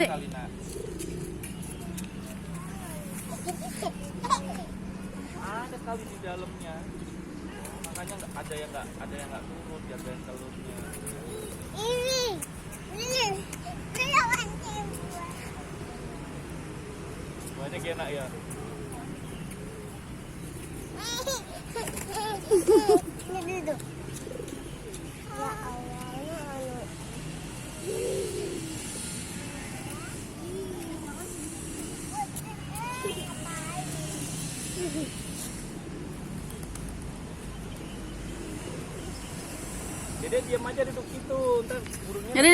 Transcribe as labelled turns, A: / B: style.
A: Kali nak. Ada kali di dalamnya. Makanya ada yang nggak turun jagain telurnya.
B: Ini
A: Banyak ya nak ya.
B: Ini dulu. Ya Allah,
A: Dede diam aja duduk situ, ntar burungnya.
C: Jadi